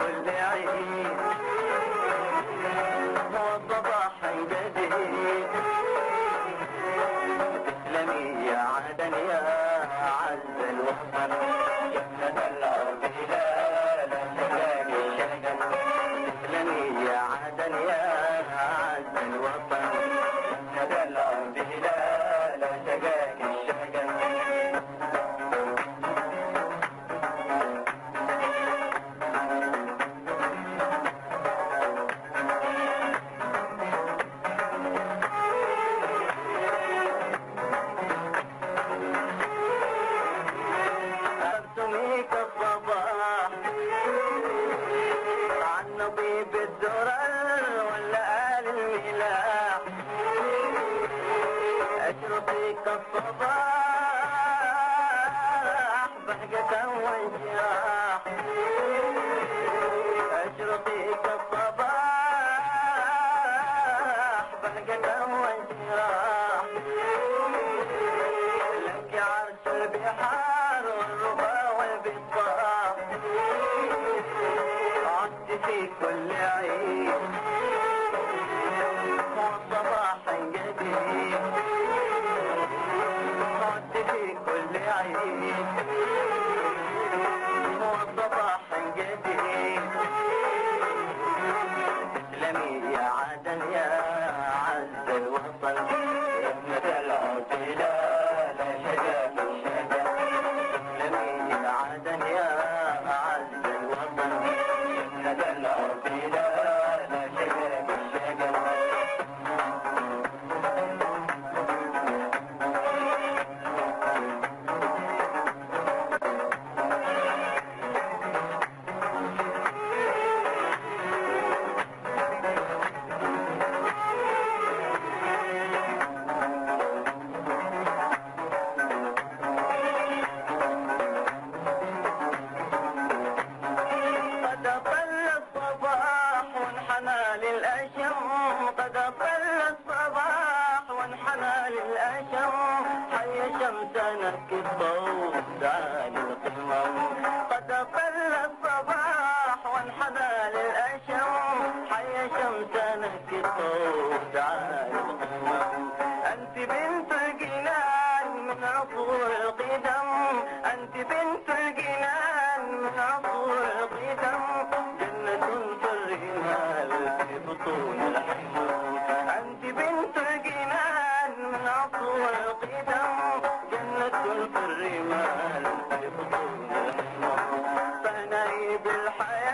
كل عيد والصباح جديد. تسلمي يا عدن يا عز الوطن، جنة الأرض لا تلاقي شجن. تسلمي يا عدن يا عز الوطن، جنة الأرض لا تلاقي شجن. أرسميك الصباح عن نطيب الدرر ولا آل الملاح. أشرقيك الصباح بهجة وانشراح. أشرقيك الصباح بهجة وانشراح. لك عرش البحار والربا والبطاح. عدت في كل عيد والصباح جديد. عدت في كل عيد والصباح جديد. تسلمي يا عدن يا عز الوطن، ابنة الأرض لا شجاك الشجن. تسلمي يا عدن يا عز الوطن، ابنة الأرض لا شجاك الشجن. قد أطل الصباح وانحنى للأشم. قد أطل الصباح وانحنى للأشم. حي شمسنا الضوء تعالي القمم. قد أطل الصباح وانحنى للأشم. حي شمسنا الضوء تعالي القمم. أنت بنت الجنان من عصور القدم. أنت بنت الجنان من عصور القدم. جنة في الرمال في بطون الحمام. أنت بنت الجنان من عصور القدم. جنة في الرمال في بطون الحمام. فهني بالحياة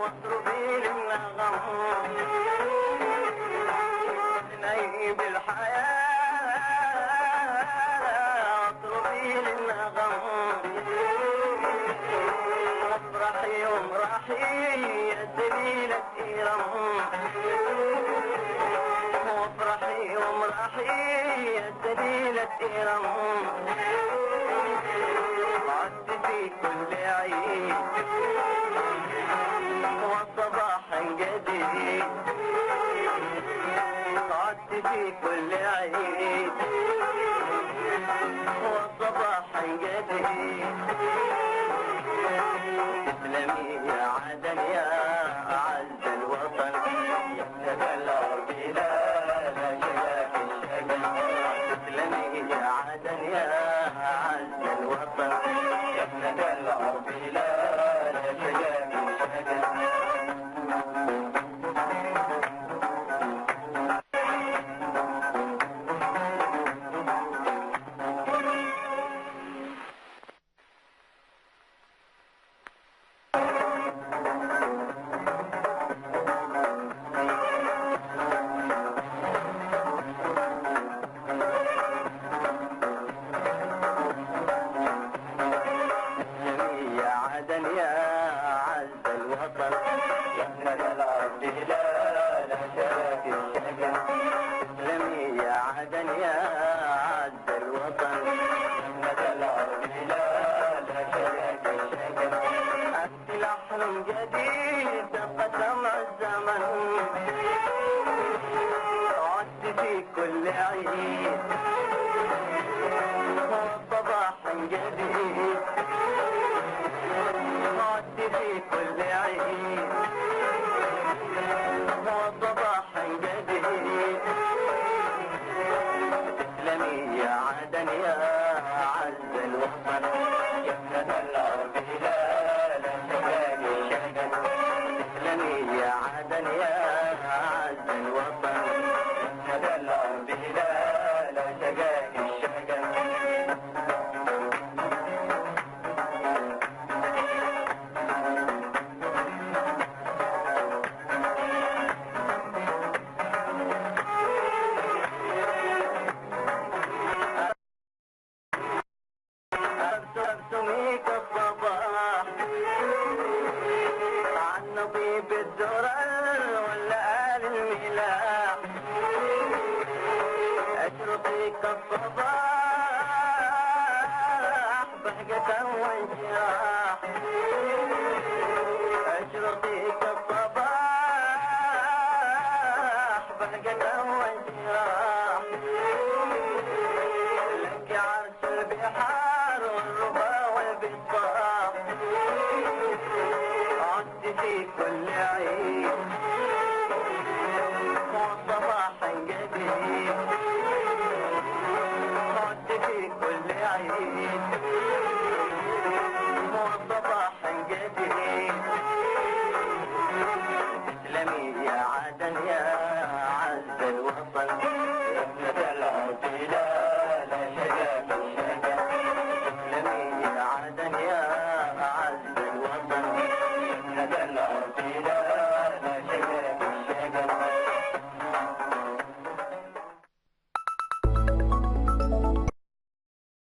واضربي للنغم. فهني بالحياة واضربي للنغم. وافرحي وامرحي يا سبيلة إيران. وافرحي وامرحي يا سبيلة إيران. عدت في كل عيد والصباح جديد. عدت في كل عيد والصباح جديد. تسلمي يا عدن يا أعز الوطن، يملك الأرض لا شجاك الشجن. تسلمي يا عدن يا أعز الوطن، يملك الأرض لا شجاك الشجن. عدن يا أعز الوطن جنة الأرض لا تلاقي شجن تسلمي يا عدن يا أعز الوطن جنة الأرض لا تلاقي شجن سميك الصباح عن نطيب الدرر ولا آل الملاح أشرقيك الصباح بهجة وانشراح أشرقيك الصباح بهجة وانشراح لك عرش البحار والربا والبسطاح عدت في كل عيد والصباح جديد عدت في كل عيد